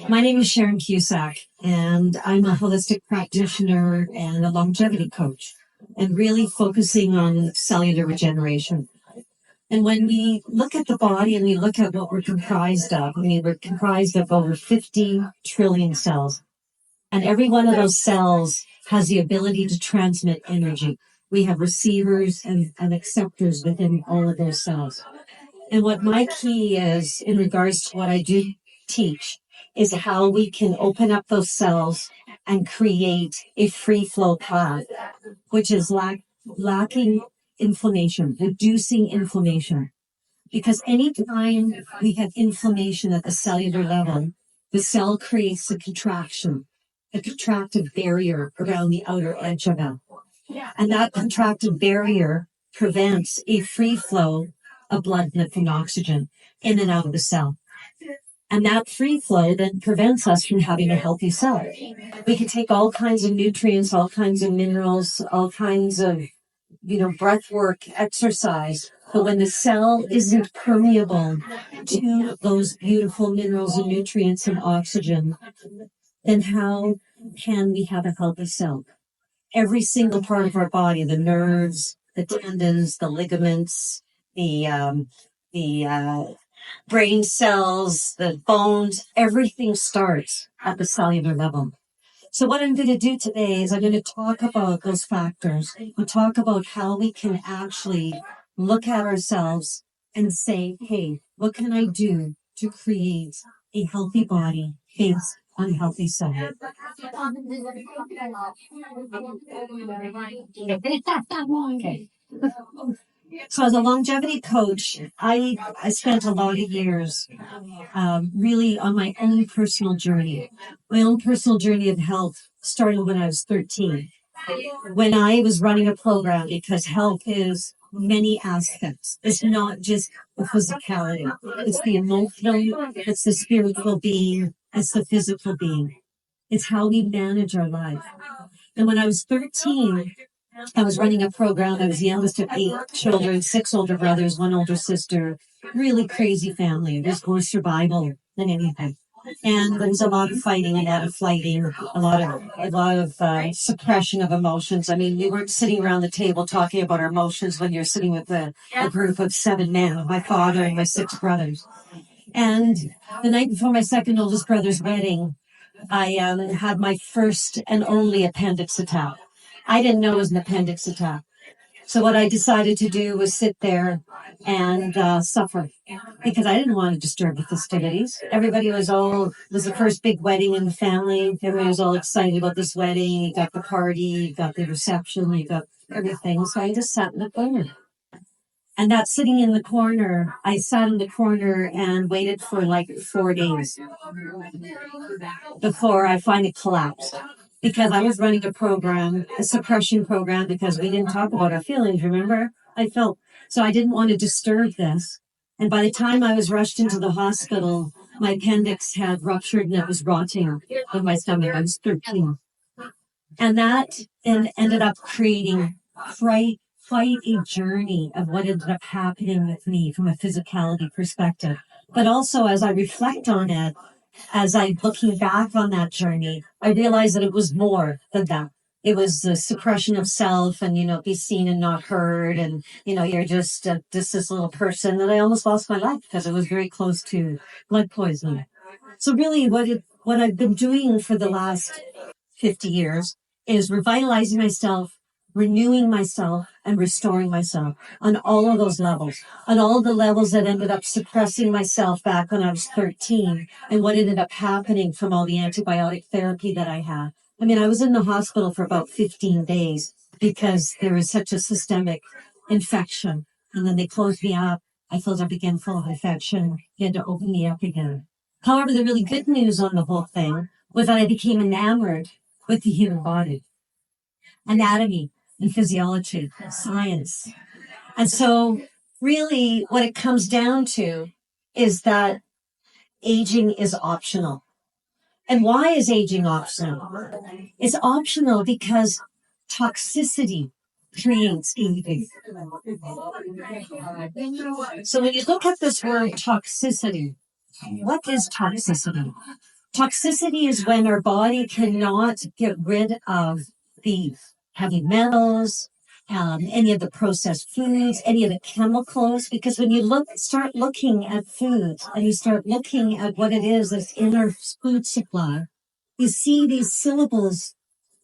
My name is Sharon Cusack, and I'm a holistic practitioner and a longevity coach, and really focusing on cellular regeneration. And when we look at the body and we look at what we're comprised of, we're comprised of over 50 trillion cells. And every one of those cells has the ability to transmit energy. We have receivers and acceptors within all of those cells. And what my key is in regards to what I do teach is how we can open up those cells and create a free flow path, which is lacking inflammation, reducing inflammation. Because anytime we have inflammation at the cellular level, the cell creates a contraction, a contractive barrier around the outer edge of it. And that contractive barrier prevents a free flow of blood and oxygen in and out of the cell. And that free flow then prevents us from having a healthy cell. We can take all kinds of nutrients, all kinds of minerals, all kinds of, breath work, exercise. But when the cell isn't permeable to those beautiful minerals and nutrients and oxygen, then how can we have a healthy cell? Every single part of our body, the nerves, the tendons, the ligaments, the brain cells, the bones, everything starts at the cellular level. So what I'm going to do today is I'm going to talk about those factors. We'll talk about how we can actually look at ourselves and say, hey, what can I do to create a healthy body based on healthy cells? Okay. So as a longevity coach, I spent a lot of years really on my own personal journey. My own personal journey of health started when I was 13, when I was running a program, because health is many aspects. It's not just the physicality. It's the emotional, it's the spiritual being, it's the physical being. It's how we manage our life. And when I was 13, I was running a program. I was the youngest of 8 children, 6 older brothers, 1 older sister. Really crazy family. It was more survival than anything. And there was a lot of fighting, a lot of fighting, a lot of suppression of emotions. I mean, we weren't sitting around the table talking about our emotions when you're sitting with a group of 7 men, my father and my 6 brothers. And the night before my second oldest brother's wedding, I had my first and only appendix attack. I didn't know it was an appendix attack. So what I decided to do was sit there and suffer, because I didn't want to disturb the festivities. Everybody was it was the first big wedding in the family. Everybody was all excited about this wedding. You got the party, you got the reception, you got everything. So I just sat in the corner. And that sitting in the corner, I sat in the corner and waited for like 4 days before I finally collapsed. Because I was running a program, a suppression program, because we didn't talk about our feelings, remember? So I didn't want to disturb this. And by the time I was rushed into the hospital, my appendix had ruptured and it was rotting in my stomach. I was 13. And that ended up creating quite a journey of what ended up happening with me from a physicality perspective. But also, as I reflect on it, as I'm looking back on that journey, I realized that it was more than that. It was the suppression of self and, be seen and not heard. And, you're just this little person that I almost lost my life because it was very close to blood poisoning. So really what I've been doing for the last 50 years is revitalizing myself, renewing myself, and restoring myself on all of those levels, on all the levels that ended up suppressing myself back when I was 13, and what ended up happening from all the antibiotic therapy that I had. I mean, I was in the hospital for about 15 days because there was such a systemic infection. And then they closed me up. I filled up again full of infection. They had to open me up again. However, the really good news on the whole thing was that I became enamored with the human body, anatomy and physiology, science. And so really what it comes down to is that aging is optional. And why is aging optional? It's optional because toxicity creates aging. So when you look at this word toxicity, What is toxicity? Toxicity is when our body cannot get rid of the heavy metals, any of the processed foods, any of the chemicals. Because when you start looking at foods and you start looking at what it is that's in our food supply, you see these syllables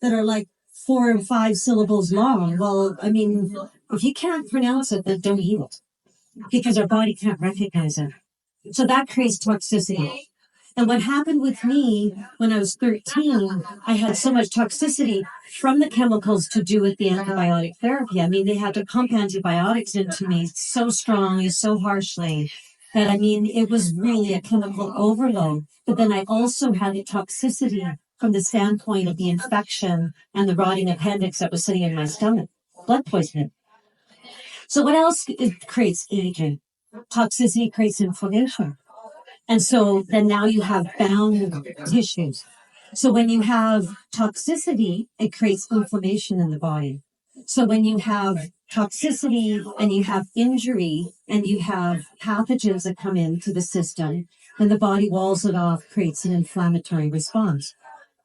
that are like 4 or 5 syllables long. Well, I mean, if you can't pronounce it, then don't eat it because our body can't recognize it. So that creates toxicity. And what happened with me when I was 13, I had so much toxicity from the chemicals to do with the antibiotic therapy. I mean, they had to pump antibiotics into me so strongly, so harshly, that I mean, it was really a chemical overload. But then I also had the toxicity from the standpoint of the infection and the rotting appendix that was sitting in my stomach, blood poisoning. So what else creates aging? Toxicity creates inflammation. And so then now you have bound tissues. So when you have toxicity, it creates inflammation in the body. So when you have toxicity and you have injury and you have pathogens that come into the system, then the body walls it off, creates an inflammatory response.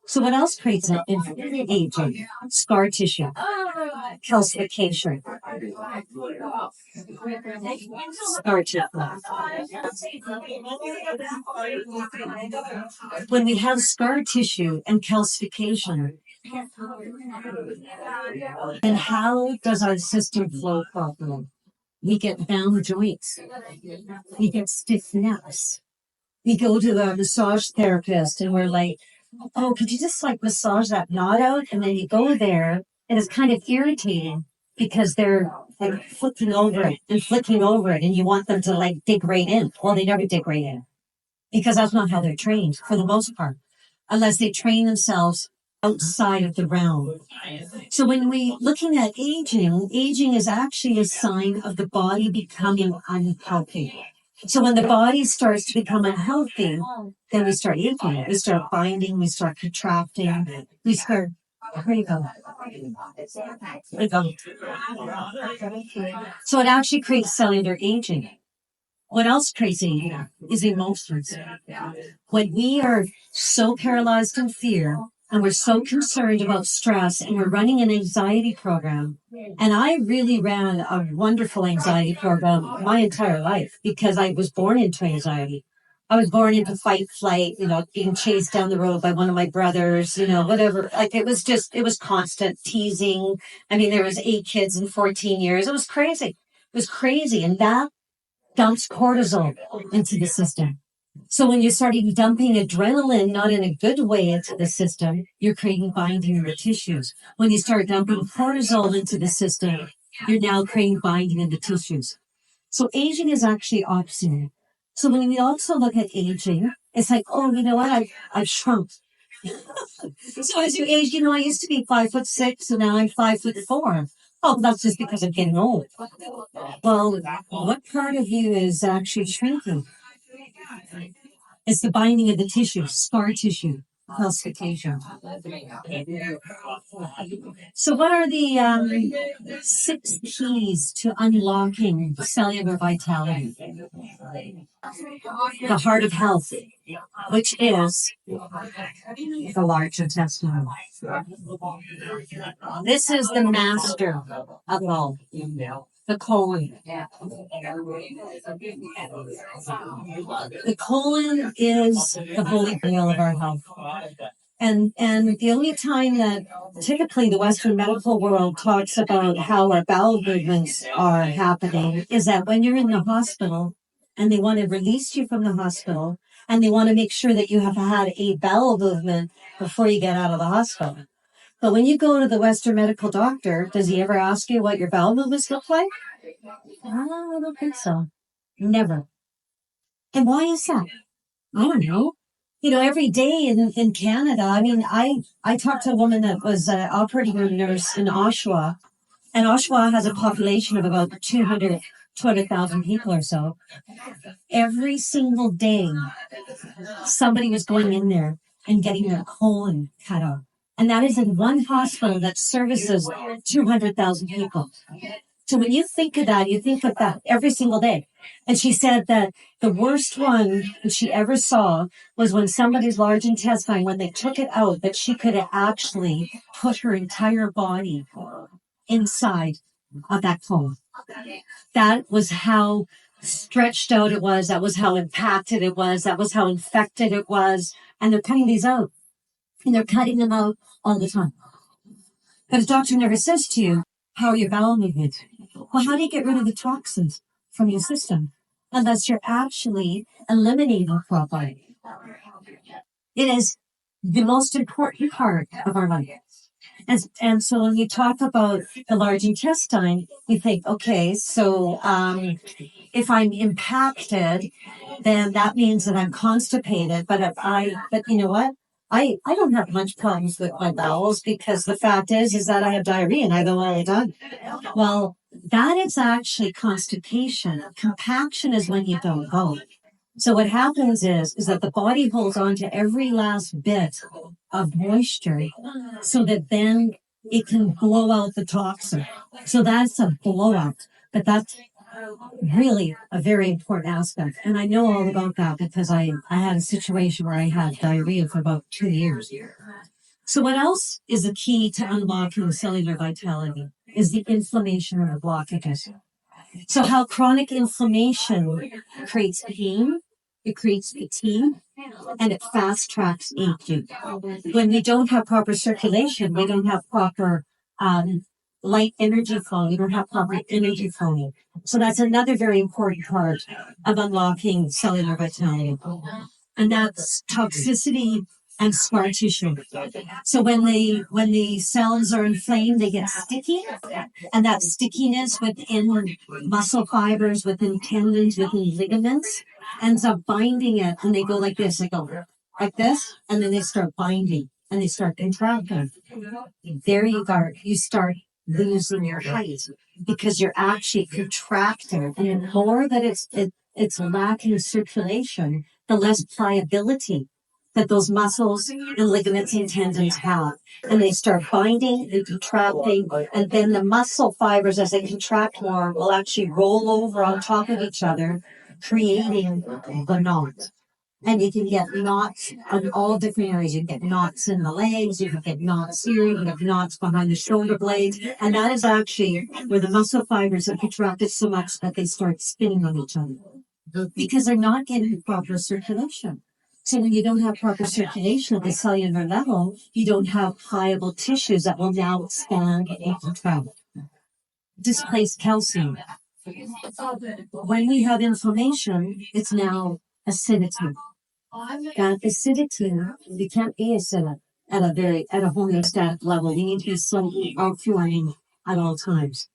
So what else creates an aging? Scar tissue, calcification, scar tissue. When we have scar tissue and calcification, then how does our system flow properly? We get bound joints. We get stiff necks. We go to the massage therapist and we're like, oh, could you just like massage that knot out? And then you go there and it's kind of irritating because they're like flicking over it and flicking over it and you want them to like dig right in. Well, they never dig right in because that's not how they're trained for the most part, unless they train themselves outside of the realm. So when we looking at aging is actually a sign of the body becoming unhealthy. So when the body starts to become unhealthy, then we start aching. We start binding. We start contracting. We start. There you go. There you go. So it actually creates cellular aging. What else creates aging is emotions. When we are so paralyzed in fear and we're so concerned about stress and we're running an anxiety program, and I really ran a wonderful anxiety program my entire life because I was born into anxiety. I was born into fight, flight, being chased down the road by one of my brothers, whatever. Like it was constant teasing. I mean, there was 8 kids in 14 years. It was crazy. It was crazy. And that dumps cortisol into the system. So when you're starting dumping adrenaline, not in a good way into the system, you're creating binding in the tissues. When you start dumping cortisol into the system, you're now creating binding in the tissues. So aging is actually opposite. So when we also look at aging, it's like, oh, you know what? I've shrunk. So as you age, I used to be 5'6", and now I'm 5'4". Oh, that's just because I'm getting old. Well, what part of you is actually shrinking? It's the binding of the tissue, scar tissue, calcification. So what are the 6 keys to unlocking cellular vitality? The heart of health, which is the large intestine. This is the master of all. The colon. The colon is the holy grail of our health. And the only time that typically the Western medical world talks about how our bowel movements are happening is that when you're in the hospital and they want to release you from the hospital and they want to make sure that you have had a bowel movement before you get out of the hospital. But when you go to the Western medical doctor, does he ever ask you what your bowel movements look like? I don't think so. Never. And why is that? I don't know. Every day in Canada, I mean, I talked to a woman that was an operating room nurse in Oshawa, and Oshawa has a population of about 200,000 people or so. Every single day, somebody was going in there and getting their colon cut off. And that is in one hospital that services 200,000 people. So when you think of that, you think of that every single day. And she said that the worst one that she ever saw was when somebody's large intestine, when they took it out, that she could actually put her entire body inside of that colon. That was how stretched out it was. That was how impacted it was. That was how infected it was. And they're cutting these out. And they're cutting them out all the time. But a doctor never says to you, how are your bowel movements? Well, how do you get rid of the toxins from your system unless you're actually eliminating properly? It is the most important part of our life. And so when you talk about the large intestine, you think, okay, so if I'm impacted, then that means that I'm constipated. But you know what? I don't have much problems with my bowels because the fact is that I have diarrhea and I go all the time. Well, that is actually constipation. Compaction is when you don't go. So what happens is that the body holds on to every last bit of moisture so that then it can blow out the toxin. So that's a blowout, but that's really a very important aspect. And I know all about that because I had a situation where I had diarrhea for about 2 years. So what else is the key to unlocking cellular vitality is the inflammation or the blockages. So how chronic inflammation creates pain, it creates fatigue, and it fast tracks aging. When we don't have proper circulation, we don't have proper light energy flow, we don't have proper energy flow. So that's another very important part of unlocking cellular vitality. And that's toxicity and scar tissue. So when the cells are inflamed, they get sticky, and that stickiness within muscle fibers, within tendons, within ligaments, ends up binding it, and they go like this. They go like this, and then they start binding, and they start contracting. There you go. You start losing your height because you're actually contracting, and the more that it's lacking circulation, the less pliability that those muscles and ligaments and tendons have. And they start binding and contracting, and then the muscle fibers, as they contract more, will actually roll over on top of each other, creating the knot. And you can get knots on all different areas. You can get knots in the legs, you can get knots here, you can get knots behind the shoulder blades. And that is actually where the muscle fibers are contracted so much that they start spinning on each other because they're not getting proper circulation. So when you don't have proper circulation at the cellular level, you don't have pliable tissues that will now expand and contract. Displaced calcium. When we have inflammation, it's now acidity. That acidity, you can't be acidic at a homeostatic level. You need to be slightly alkaline at all times.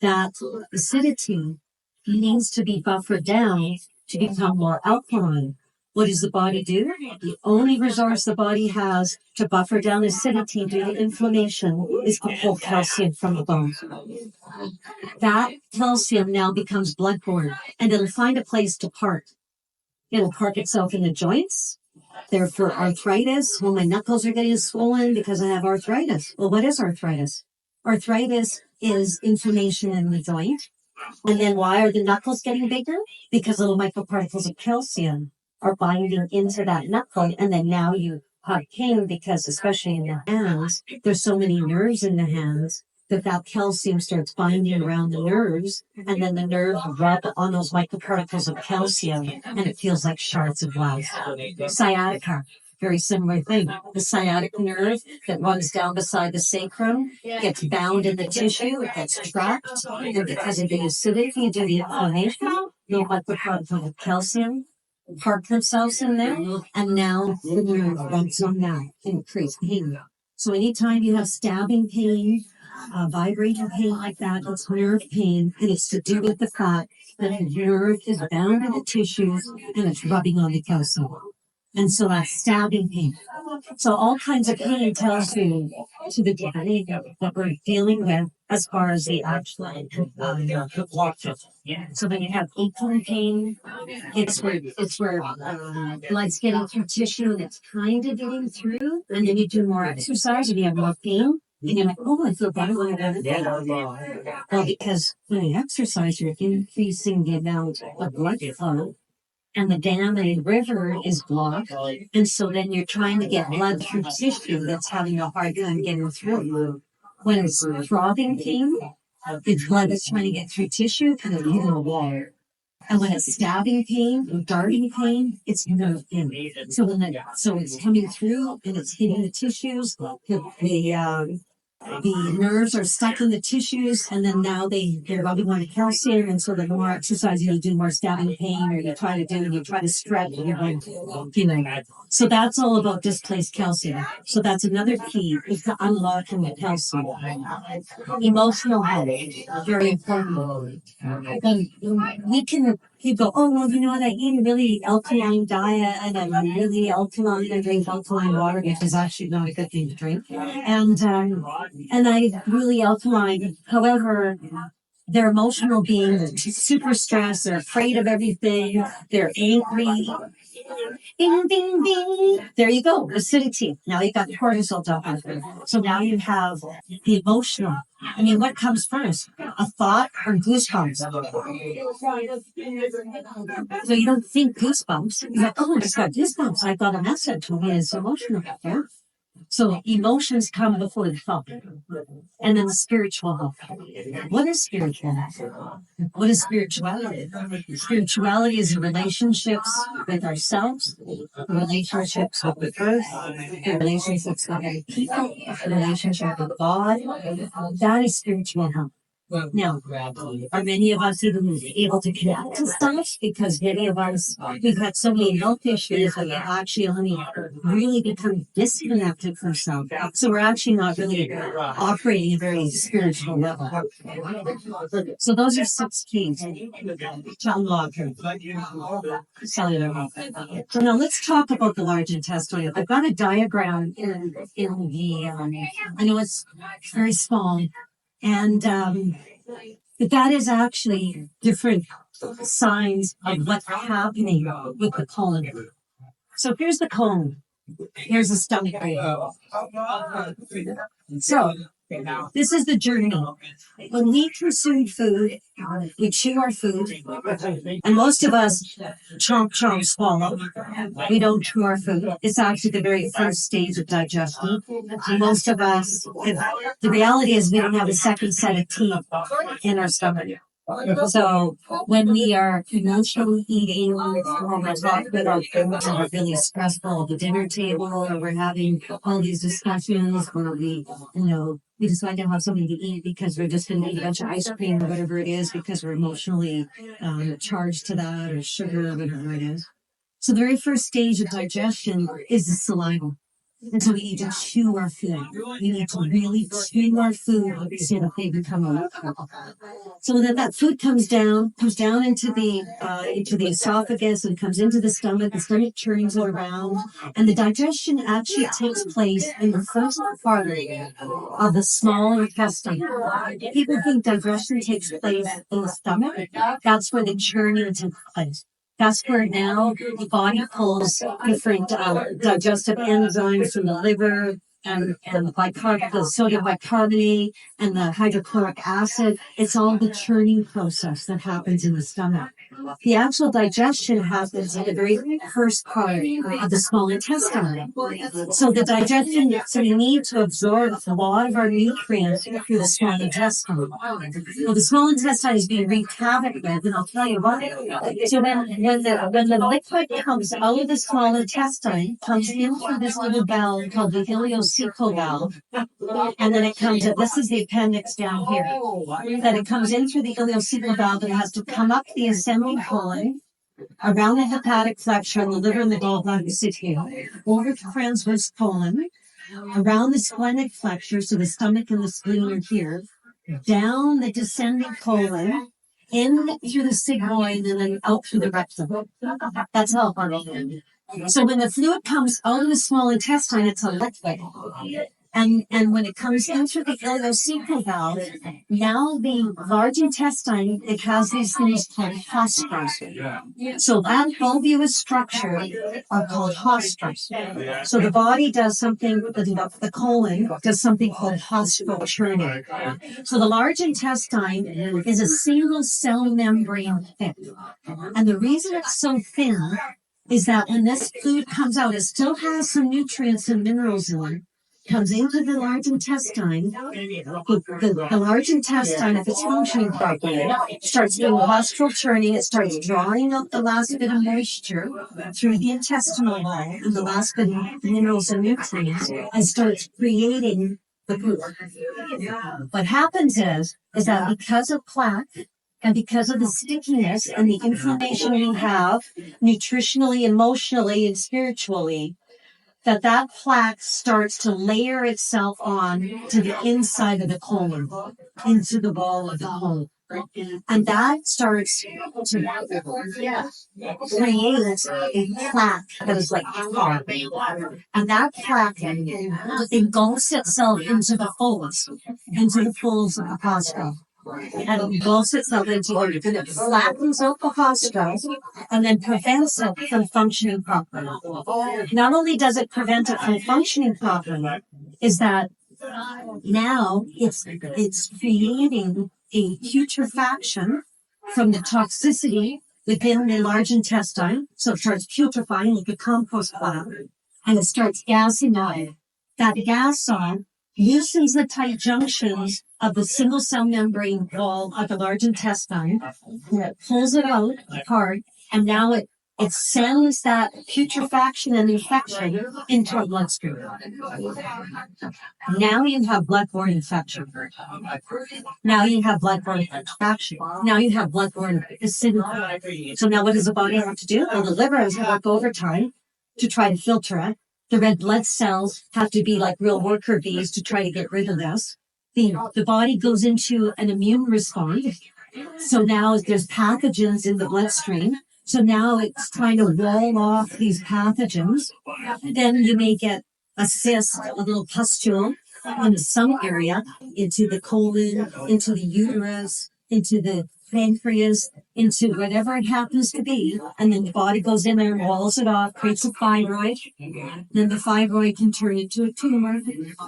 That acidity needs to be buffered down to become more alkaline. What does the body do? The only resource the body has to buffer down acidity due to inflammation is to pull calcium from the bones. That calcium now becomes bloodborne, and it'll find a place to park. It'll park itself in the joints. Therefore, arthritis. Well, my knuckles are getting swollen because I have arthritis. Well, what is arthritis? Arthritis is inflammation in the joint. And then why are the knuckles getting bigger? Because little microparticles of calcium are binding into that knuckle, and then now you have pain because, especially in the hands, there's so many nerves in the hands that calcium starts binding around the nerves, and then the nerves rub on those microparticles of calcium, and it feels like shards of glass. Sciatica, very similar thing. The sciatic nerve that runs down beside the sacrum gets bound in the tissue, it gets trapped, and because of the acidity due to the inflammation, the microparticles of calcium park themselves in there, and now the nerve runs on that and creates pain. So anytime you have stabbing pain, vibrating pain like that, it's nerve pain, and it's to do with the fact that the nerve is bound in the tissues and it's rubbing on the calcium. And so that's stabbing pain. So all kinds of pain tells you to the degree that we're dealing with as far as the actual blockage. So when you have aching pain, it's where blood's getting through tissue and it's kind of getting through, and then you do more exercise and you have more pain. And you're like, oh, I feel better when I go to bed. Well, because when you exercise, you're increasing the amount of blood flow, and the dam and river is blocked. And so then you're trying to get blood through tissue that's having a hard time getting through. When it's throbbing pain, the blood is trying to get through tissue and it's hitting the wall. And when it's stabbing pain or darting pain, it's nerve pain. So it's coming through and it's hitting the tissues. The nerves are stuck in the tissues, and then now they're rubbing on the calcium, and so the more exercise you do, more stabbing pain, or you try to stretch, you're going, So that's all about displaced calcium. So that's another key, is to unlocking the calcium. Emotional health, very important. You go, oh, well, you know what, I eat a really alkaline diet, and I'm really alkaline, I drink alkaline water, which is actually not a good thing to drink. And I really alkaline. However, they're emotional beings, super stressed, they're afraid of everything, they're angry. Bing, bing, bing. There you go, acidity. Now you got cortisol down. So now you have the emotional. I mean, what comes first? A thought or goosebumps? So you don't think goosebumps. You're like, oh, I just got goosebumps. I got a message. Well, it's emotional. Yeah? So emotions come before the thought. And then the spiritual health. What is spiritual health? What is spirituality? Spirituality is relationships with ourselves, relationships with the earth, relationships with other people, relationship with God. That is spiritual health. Now, are many of us even able to connect to stuff? Because many of us, we've had so many health issues that we actually only really become disconnected from self. So we're actually not really operating a very spiritual level. So those are 6 keys to unlock cellular health. So now let's talk about the large intestine. I've got a diagram in the, I know it's very small, and but that is actually different signs of what's happening with the colon. So here's the colon. Here's the stomach. So this is the journey. When we consume food, we chew our food, and most of us chomp, chomp, swallow. We don't chew our food. It's actually the very first stage of digestion. Most of us, the reality is we don't have a second set of teeth in our stomach. So when we are emotionally eating, or we're talking about things that are really stressful at the dinner table, or we're having all these discussions where we decide to have something to eat because we're just going to eat a bunch of ice cream or whatever it is because we're emotionally charged to that, or sugar or whatever it is. So the very first stage of digestion is the saliva. And so we need to chew our food. We need to really chew our food so that they become a liquid. So then that food comes down into the esophagus and comes into the stomach turns it around, and the digestion actually takes place in the first part of the small intestine. People think digestion takes place in the stomach. That's where the churning takes place. That's where now the body pulls different digestive enzymes from the liver and the sodium bicarbonate and the hydrochloric acid. It's all the churning process that happens in the stomach. The actual digestion happens in the very first part of the small intestine. So the digestion, you need to absorb a lot of our nutrients through the small intestine. Well, the small intestine is being wreaked havoc with, and I'll tell you why. So when the liquid comes out of the small intestine, comes into this little valve called the ileocecal valve, and then it comes, this is the appendix down here, then it comes in through the ileocecal valve and it has to come up the ascending colon, around the hepatic flexure, and the liver and the gallbladder sit here, over the transverse colon, around the splenic flexure, so the stomach and the spleen are here, down the descending colon, in through the sigmoid, and then out through the rectum. That's how it works. So when the fluid comes out of the small intestine, it's a liquid. And when it comes into the ileocecal valve, now the large intestine, it has these things called hospitals. So that bulbous structure are called hospitals. So the body does something, the colon does something called hospital churning. So the large intestine is a single cell membrane thick. And the reason it's so thin is that when this food comes out, it still has some nutrients and minerals in it. Comes into the large intestine, the large intestine, if it's functioning properly, starts doing postural churning. It starts drawing up the last bit of moisture through the intestinal wall and the last bit of minerals and nutrients, and starts creating the food. What happens is that because of plaque and because of the stickiness and the inflammation you have nutritionally, emotionally, and spiritually, that plaque starts to layer itself on to the inside of the colon, into the wall of the colon. And that starts to create a plaque that is like tar. And that plaque engulfs itself into the folds of the pasta. And it engulfs itself into it, and it flattens out the hospitals and then prevents it from functioning properly. Not only does it prevent it from functioning properly, is that now it's creating a putrefaction from the toxicity within the large intestine. So it starts putrefying like a compost pile, and it starts gassing out. That gas on loosens the tight junctions of the single cell membrane wall of the large intestine, and it pulls it out apart, and now it sends that putrefaction and infection into a bloodstream. Now you have bloodborne infection. Now you have bloodborne infection. Now you have bloodborne acidity. So now what does the body have to do? Well, the liver has to work overtime to try to filter it. The red blood cells have to be like real worker bees to try to get rid of this. The body goes into an immune response. So now there's pathogens in the bloodstream. So now it's trying to wall off these pathogens. Then you may get a cyst, a little pustule in some area, into the colon, into the uterus, into the pancreas, into whatever it happens to be, and then the body goes in there and walls it off, creates a fibroid. Then the fibroid can turn into a tumor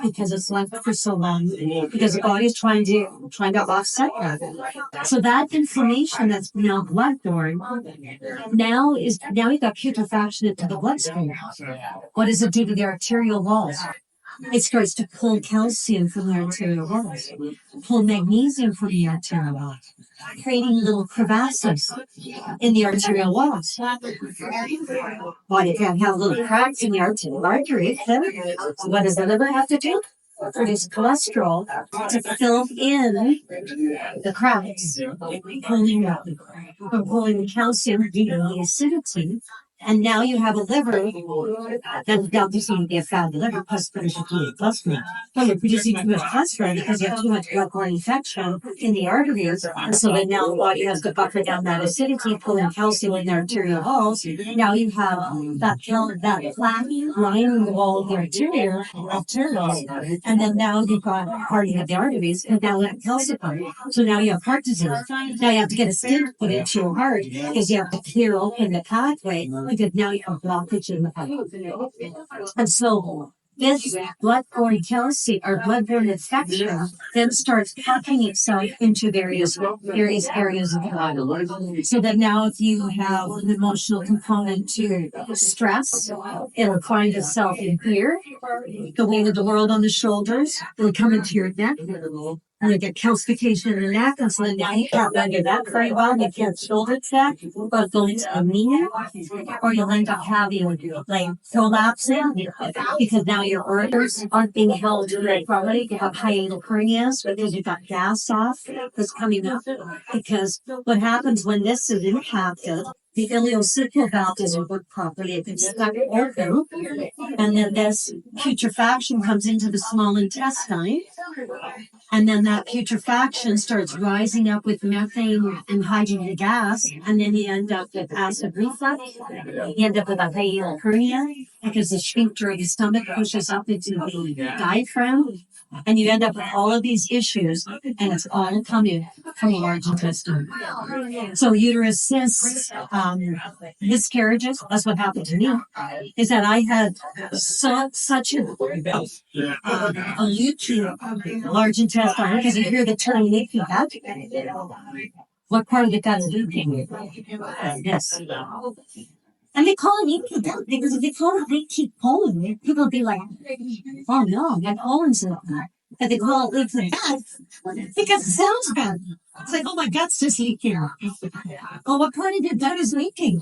because it's left for so long, because the body is trying to offset that. So that inflammation that's now bloodborne, now you've got putrefaction into the bloodstream. What does it do to the arterial walls? It starts to pull calcium from the arterial walls, pull magnesium from the arterial walls, creating little crevasses in the arterial walls. Well, you can't have little cracks in the artery. So what does the liver have to do? Produce cholesterol to fill in the cracks, pulling the calcium due to the acidity. And now you have a liver that now this will be a fatty liver plus produces too much cholesterol. Well, you're producing too much cholesterol because you have too much bloodborne infection in the arteries. And so then now the body has to buffer down that acidity, pulling calcium in the arterial walls. Now you have that plaque lining the wall of the arterioles. And then now you've got hardening of the arteries, and now that calcified. So now you have heart disease. Now you have to get a stent put into your heart because you have to clear open the pathway. Because now you have blockage in the heart. And so this bloodborne calcium or bloodborne infection then starts packing itself into various areas of the body. So that now if you have an emotional component to stress, it'll find itself in here, the weight of the world on the shoulders, it'll come into your neck. And you get calcification in the neck, and so then now you can't bend your neck very well, you can't shoulder check, but go into a knee, or you'll end up having like prolapsing, because now your arteries aren't being held very properly. You have hiatal hernias because you've got gas off that's coming up. Because what happens when this is impacted, the ileocecal valve doesn't work properly. It gets stuck open, and then this putrefaction comes into the small intestine, and then that putrefaction starts rising up with methane and hydrogen gas, and then you end up with acid reflux. You end up with a hiatal hernia. because the sphincter of the stomach pushes up into the diaphragm, and you end up with all of these issues, and it's all coming from the large intestine. So uterus cysts, miscarriages, that's what happened to me, is that I had such a leaky large intestine, because you hear the term leaky gut. What part of the gut is leaking? Yes. And they call it leaky gut, because if they call it leaky colon, people will be like, oh no, my colon's in there. And they call it leaky gut because it sounds bad. It's like, oh, my gut's just leaking. Oh, what part of your gut is leaking?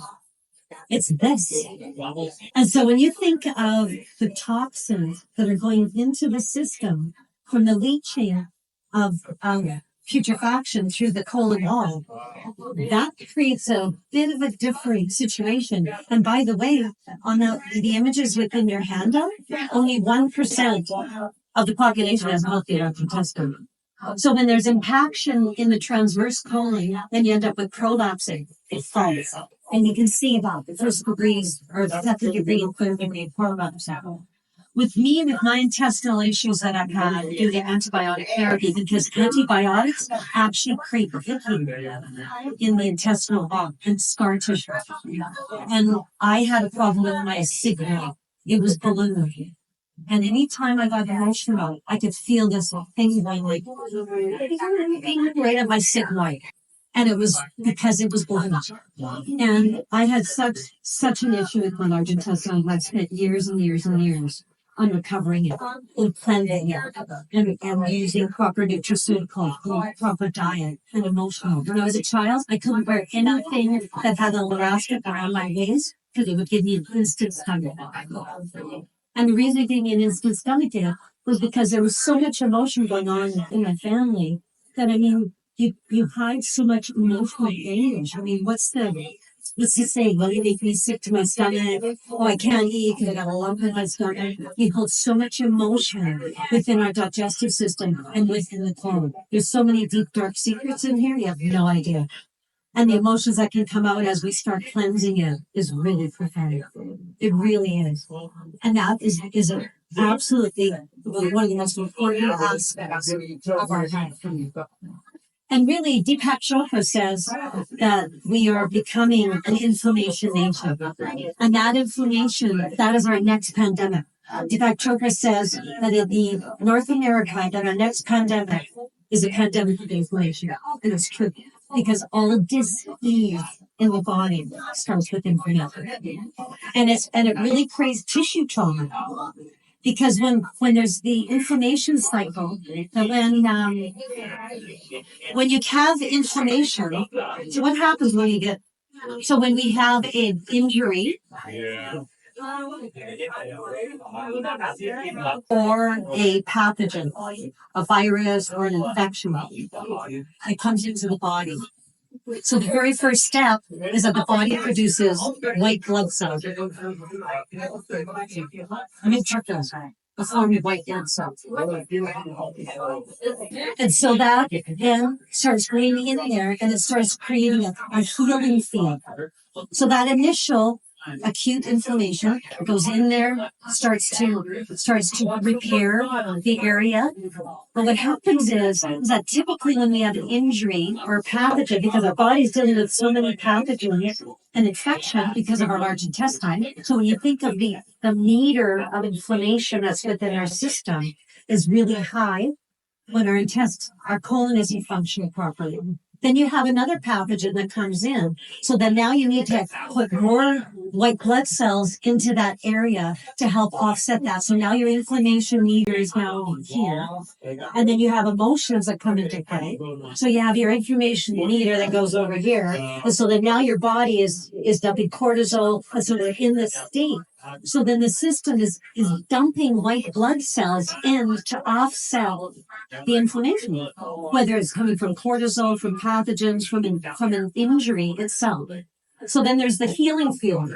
It's this. And so when you think of the toxins that are going into the system from the leaching of putrefaction through the colon wall, that creates a bit of a different situation. And by the way, on the images within your handout, only 1% of the population has healthy large intestine. So when there's impaction in the transverse colon, then you end up with prolapsing. It falls. And you can see about the first degrees or the second degree and third degree prolapse. With me, with my intestinal issues that I've had due to antibiotic therapy, because antibiotics actually create thickening in the intestinal wall and scar tissue. And I had a problem with my sigmoid. It was ballooning. And anytime I got emotional, I could feel this thing going like right at my sigmoid. And it was because it was ballooning. And I had such an issue with my large intestine. I spent years and years and years on recovering it, and cleansing it, and using proper nutraceutical, proper diet, and emotional. When I was a child, I couldn't wear anything that had an elastic around my waist because it would give me an instant stomach. And the reason it gave me an instant stomach was because there was so much emotion going on in my family that, I mean, you hide so much emotional anguish. I mean, what's the saying? Well, you make me sick to my stomach. Oh, I can't eat because I got a lump in my stomach. You hold so much emotion within our digestive system and within the colon. There's so many deep, dark secrets in here. You have no idea. And the emotions that can come out as we start cleansing it is really profound. It really is. And that is absolutely one of the most important aspects of our life. And really, Deepak Chopra says that we are becoming an inflammation nation. And that inflammation, that is our next pandemic. Deepak Chopra says that in the North America, that our next pandemic is a pandemic of inflammation. And it's true. Because all disease in the body starts with inflammation. And it really creates tissue trauma. Because when there's the inflammation cycle, when you have inflammation, so what happens when we have an injury or a pathogen, a virus or an infection, it comes into the body. So the very first step is that the body produces white blood cells. I mean, tryptophan, a form of white blood cells. And so that then starts creating in there, and it starts creating a healing field. So that initial acute inflammation goes in there, starts to repair the area. But what happens is that typically when we have an injury or a pathogen, because our body's dealing with so many pathogens and infection because of our large intestine. So when you think of the meter of inflammation that's within our system is really high when our colon isn't functioning properly. Then you have another pathogen that comes in. So then now you need to put more white blood cells into that area to help offset that. So now your inflammation meter is now here. And then you have emotions that come into play. So you have your inflammation meter that goes over here. And so then now your body is dumping cortisol. And so we're in this state. So then the system is dumping white blood cells in to offset the inflammation, whether it's coming from cortisol, from pathogens, from an injury itself. So then there's the healing field.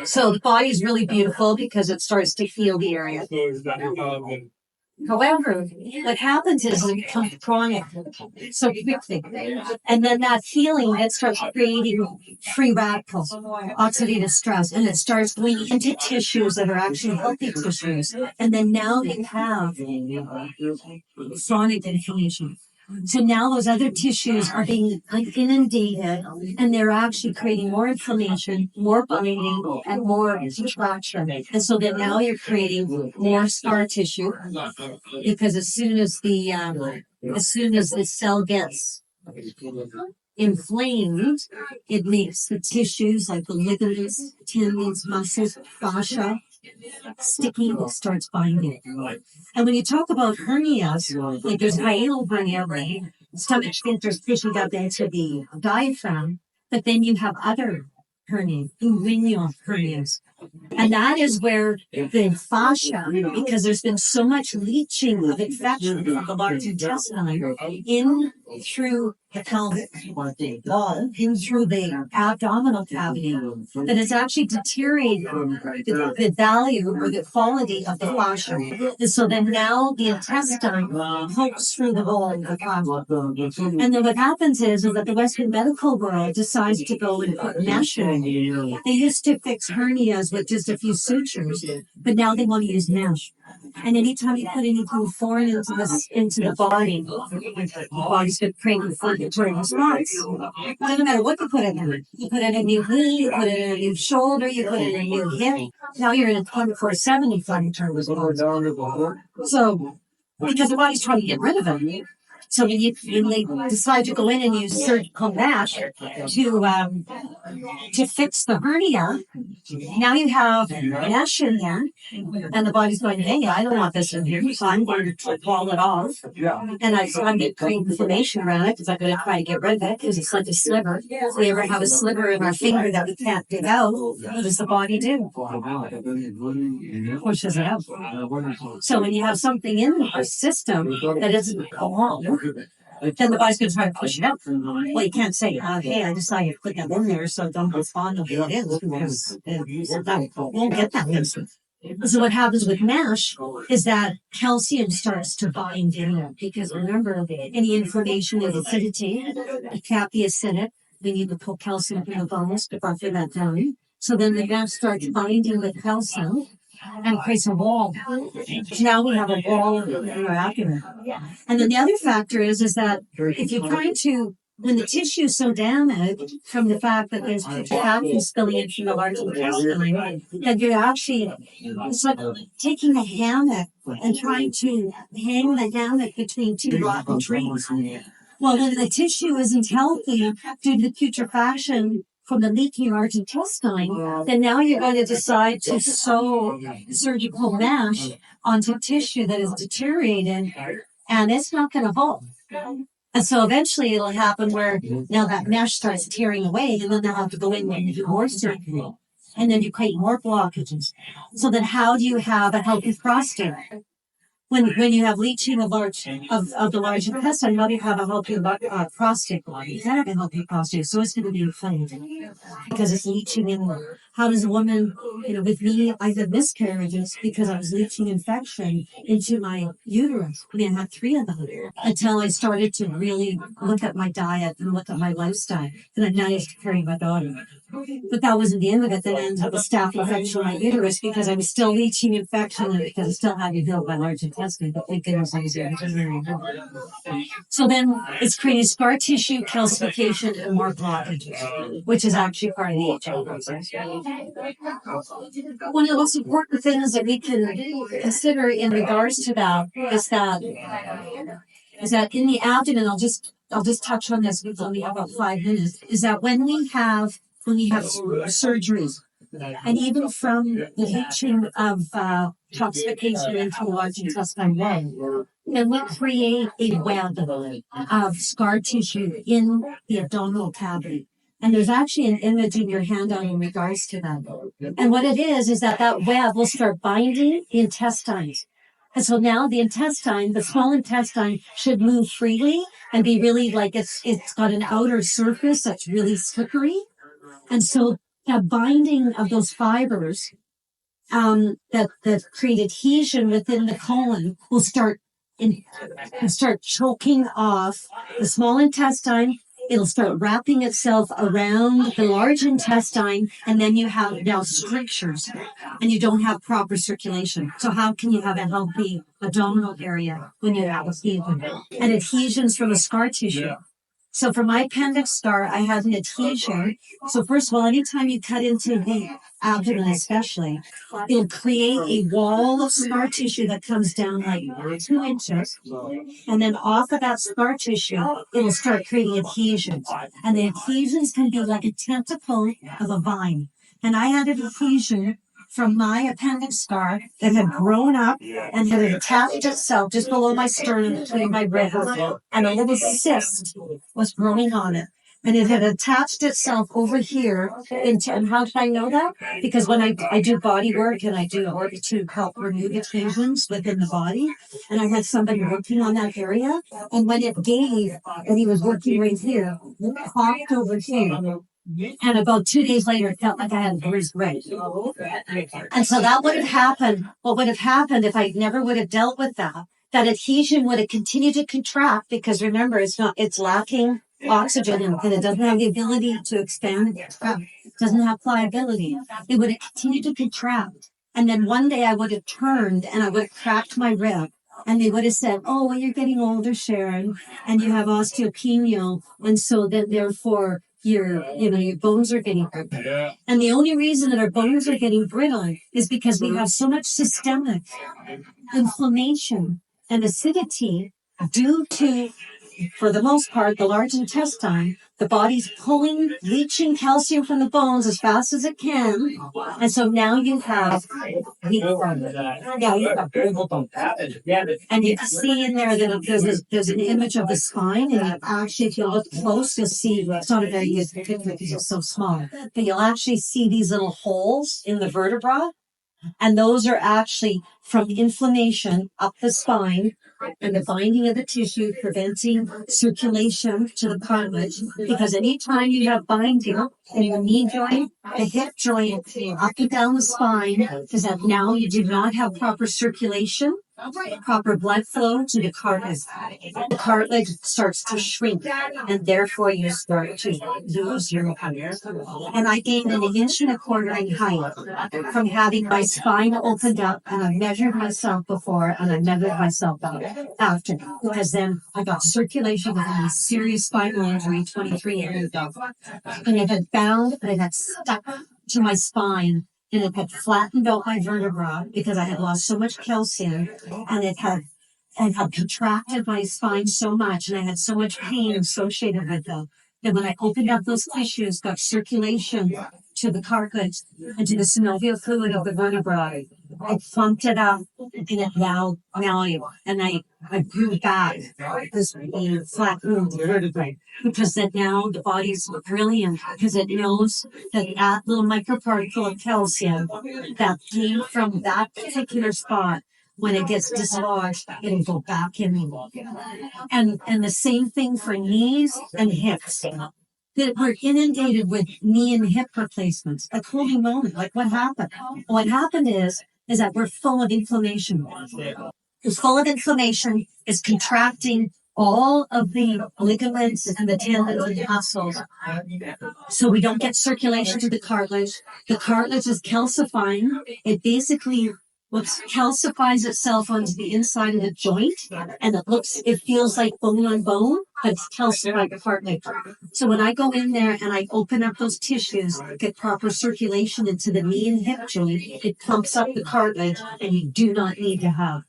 So the body's really beautiful because it starts to heal the area. However, what happens is it becomes chronic so quickly. And then that healing, it starts creating free radicals, oxidative stress, and it starts going into tissues that are actually healthy tissues. And then now you have chronic inflammation. So now those other tissues are being inundated and they're actually creating more inflammation, more bleeding, and more contraction. And so then now you're creating more scar tissue because as soon as the cell gets inflamed, it makes the tissues like the ligaments, tendons, muscles, fascia sticky, it starts binding. And when you talk about hernias, like there's hiatal hernia, right? Stomach sphincters pushing up into the diaphragm, but then you have other hernias, inguinal hernias. And that is where the fascia, because there's been so much leaching of infection from the large intestine in through the pelvic wall, in through the abdominal cavity, that it's actually deteriorating the value or the quality of the fascia. And so then now the intestine pokes through the hole of the fascia. And then what happens is that the Western medical world decides to go and put mesh in. They used to fix hernias with just a few sutures, but now they want to use mesh. And anytime you put anything foreign into the body, the body's going to create inflammatory response. It doesn't matter what you put in there. You put in a new knee, you put in a new shoulder, you put in a new hip. Now you're in a 24/7 inflammatory response. So, because the body's trying to get rid of it. So when they decide to go in and use surgical mesh to fix the hernia, now you have mesh in there, and the body's going, hey, I don't want this in here, so I'm going to wall it off. And I'm going to create inflammation around it because I'm going to try to get rid of it because it's like a sliver. If we ever have a sliver in our finger that we can't dig out, what does the body do? Pushes it out. So when you have something in our system that doesn't go on, then the body's going to try to push it out. Well, you can't say, hey, I decided to put that in there, so don't respond to what it is, because that won't get that instant. So what happens with mesh is that calcium starts to bind in it, because remember, any inflammation is acidity. It can't be acidic. We need to pull calcium from the bones to buffer that down. So then the mesh starts binding with calcium and creates a wall. So now we have a wall in our abdomen. And then the other factor is that if you're trying to, when the tissue is so damaged from the fact that there's putrefaction spilling into the large intestine, that you're actually, it's like taking a hammock and trying to hang the hammock between two rotten trees. Well, when the tissue isn't healthy due to the putrefaction from the leaking large intestine, then now you're going to decide to sew surgical mesh onto tissue that is deteriorated, and it's not going to hold. And so eventually it'll happen where now that mesh starts tearing away, and then they'll have to go in and do more surgery. And then you create more blockages. So then how do you have a healthy prostate? When you have leaching of the large intestine, how do you have a healthy prostate? You can't have a healthy prostate, so it's going to be inflamed because it's leaching in there. How does a woman, with me, I had miscarriages because I was leaching infection into my uterus. I mean, I had 3 of them until I started to really look at my diet and look at my lifestyle. And I managed to carry my daughter. But that wasn't the end of it. Then I ended up with staph infection in my uterus because I was still leaching infection and because I still had to heal my large intestine. But thank goodness I was able to. So then it's creating scar tissue, calcification, and more blockages, which is actually part of the HA process. One of the most important things that we can consider in regards to that is that in the abdomen, I'll just touch on this. We've only have about 5 minutes. Is that when we have surgeries, and even from the leaching of toxification into the large intestine wall, then we create a web of scar tissue in the abdominal cavity. And there's actually an image in your handout in regards to that. And what it is that web will start binding the intestines. And so now the small intestine should move freely and be really like it's got an outer surface that's really slippery. And so that binding of those fibers that create adhesion within the colon will start choking off the small intestine. It'll start wrapping itself around the large intestine, and then you have now strictures, and you don't have proper circulation. So how can you have a healthy abdominal area when you have adhesion? And adhesions from the scar tissue. So for my appendix scar, I had an adhesion. So first of all, anytime you cut into the abdomen especially, it'll create a wall of scar tissue that comes down like 2 inches. And then off of that scar tissue, it'll start creating adhesions. And the adhesions can be like a tentacle of a vine. And I had an adhesion from my appendix scar that had grown up and had attached itself just below my sternum between my ribs, and a little cyst was growing on it. And it had attached itself over here into, and how did I know that? Because when I do body work and I do work to help remove adhesions within the body, and I had somebody working on that area, and when it gave, and he was working right here, it popped over here. And about 2 days later, it felt like I had a bruised leg. And so that would have happened. What would have happened if I never would have dealt with that? That adhesion would have continued to contract because remember, it's lacking oxygen and it doesn't have the ability to expand and contract. It doesn't have pliability. It would have continued to contract. And then one day I would have turned and I would have cracked my rib. And they would have said, oh, well, you're getting older, Sharon, and you have osteopenia. And so then therefore, your bones are getting brittle. And the only reason that our bones are getting brittle is because we have so much systemic inflammation and acidity due to, for the most part, the large intestine. The body's leaching calcium from the bones as fast as it can. And so now you have weak bones. Yeah, you have brittle bones. And you can see in there that there's an image of the spine. And actually, if you look close, you'll see, it's not a very good picture because it's so small. But you'll actually see these little holes in the vertebra. And those are actually from inflammation up the spine and the binding of the tissue, preventing circulation to the cartilage. Because anytime you have binding in the knee joint, the hip joint, up and down the spine, is that now you do not have proper circulation, proper blood flow to the cartilage. The cartilage starts to shrink, and therefore you start to lose your height. And I gained 1.25 inches in height from having my spine opened up, and I measured myself before, and I measured myself after, because then I got circulation with a serious spinal injury 23 years ago. And it had bound, and it had stuck to my spine. And it had flattened out my vertebra because I had lost so much calcium, and it had contracted my spine so much, and I had so much pain associated with it. That when I opened up those tissues, got circulation to the cartilage and to the synovial fluid of the vertebrae, I pumped it up, and it now, and I grew back this flattened vertebrae, because that now the body's brilliant because it knows that little microparticle of calcium that came from that particular spot, when it gets dislodged, it'll go back in. And the same thing for knees and hips. That we're inundated with knee and hip replacements. Like, holy moly, like what happened? What happened is that we're full of inflammation. It's full of inflammation. It's contracting all of the ligaments and the tendons and the muscles. So we don't get circulation to the cartilage. The cartilage is calcifying. It basically calcifies itself onto the inside of the joint, and it feels like bone on bone, but it's calcified cartilage. So when I go in there and I open up those tissues, get proper circulation into the knee and hip joint, it pumps up the cartilage, and you do not need to have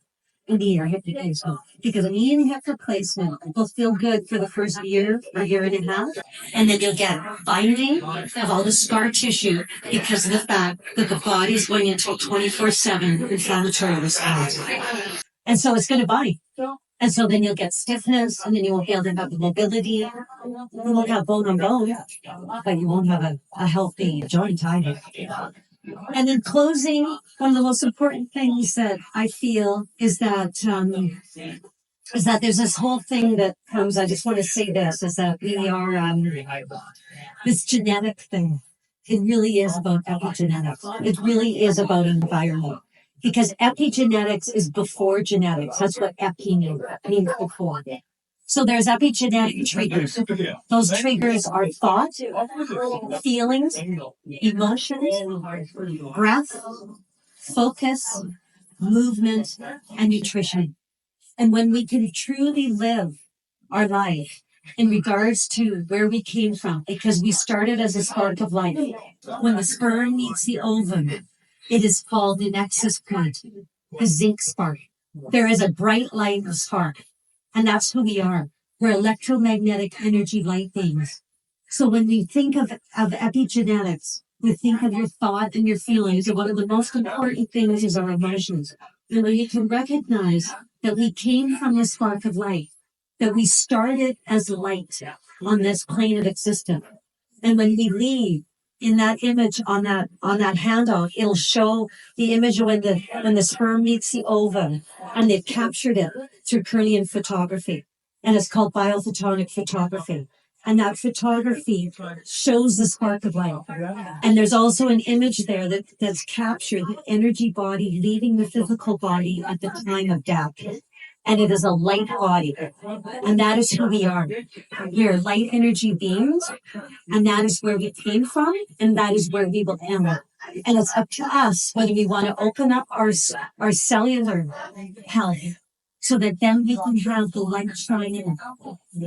a knee or hip replacement, because a knee and hip replacement will feel good for the first year or year and a half, and then you'll get binding of all the scar tissue because of the fact that the body is going into a 24/7 inflammatory response, and so it's going to bind. And so then you'll get stiffness, and then you won't be able to have the mobility. You won't have bone on bone, but you won't have a healthy joint either. And in closing, one of the most important things that I feel is that there's this whole thing that comes, I just want to say this, is that we are this genetic thing. it really is about epigenetics. It really is about environment. Because epigenetics is before genetics. That's what epi means. It means before. So there's epigenetic triggers. Those triggers are thought, feelings, emotions, breath, focus, movement, and nutrition. And when we can truly live our life in regards to where we came from, because we started as a spark of life. When the sperm meets the ovum, it is called the nexus point, the zinc spark. There is a bright light spark, and that's who we are. We're electromagnetic energy light beings. So when we think of epigenetics, we think of your thought and your feelings, and one of the most important things is our emotions. And when you can recognize that we came from the spark of light, that we started as light on this plane of existence. And when we leave in that image on that handout, it'll show the image of when the sperm meets the ovum, and they've captured it through Kirlian photography. And it's called biophotonic photography. And that photography shows the spark of life. And there's also an image there that's captured the energy body leaving the physical body at the time of death. And it is a light body. And that is who we are. We are light energy beings. And that is where we came from. And that is where we will end. And it's up to us whether we want to open up our cellular health, so that then we can have the light shine in.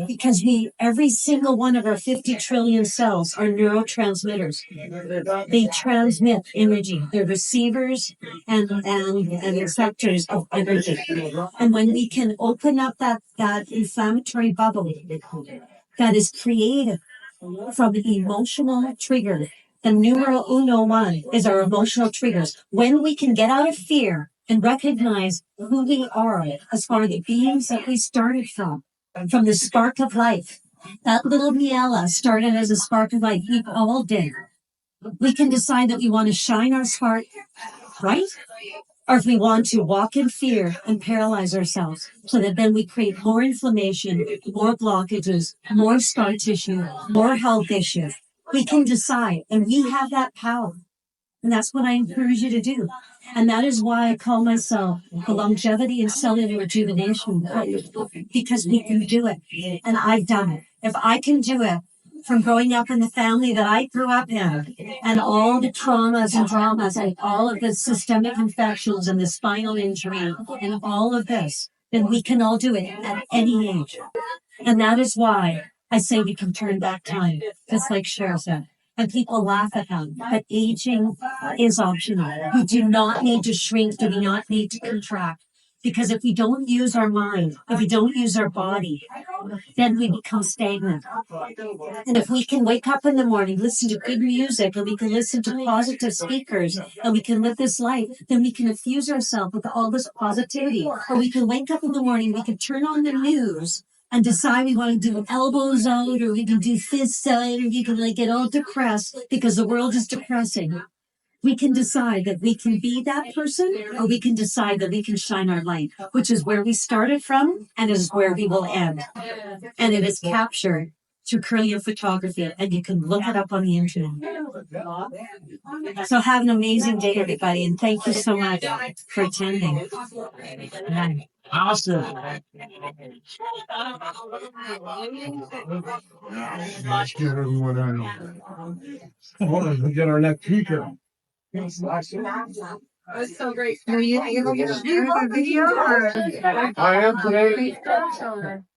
Because every single one of our 50 trillion cells are neurotransmitters. They transmit energy. They're receivers and receptors of energy. And when we can open up that inflammatory bubble that is created from the emotional trigger, the numero uno one is our emotional triggers. When we can get out of fear and recognize who we are as far as the beings that we started from the spark of life. That little Miela started as a spark of life. We all did. We can decide that we want to shine our spark, right? Or if we want to walk in fear and paralyze ourselves, so that then we create more inflammation, more blockages, more scar tissue, more health issues. We can decide, and we have that power. And that's what I encourage you to do. And that is why I call myself the longevity and cellular rejuvenation coach, because we can do it. And I've done it. If I can do it from growing up in the family that I grew up in, and all the traumas and dramas and all of the systemic infections and the spinal injury and all of this, then we can all do it at any age. And that is why I say we can turn back time, just like Cheryl said. And people laugh at them, but aging is optional. We do not need to shrink, do not need to contract. Because if we don't use our mind, if we don't use our body, then we become stagnant. And if we can wake up in the morning, listen to good music, and we can listen to positive speakers, and we can live this life, then we can infuse ourselves with all this positivity. Or we can wake up in the morning, we can turn on the news and decide we want to do elbows out, or we can do fists out, or we can get all depressed because the world is depressing. We can decide that we can be that person, or we can decide that we can shine our light, which is where we started from and is where we will end. And it is captured through Kirlian photography, and you can look it up on the internet. So have an amazing day, everybody, and thank you so much for attending. Awesome. Let's get everyone on. Hold on, we get our next speaker. That's so great. Are you going to share the video? I am today.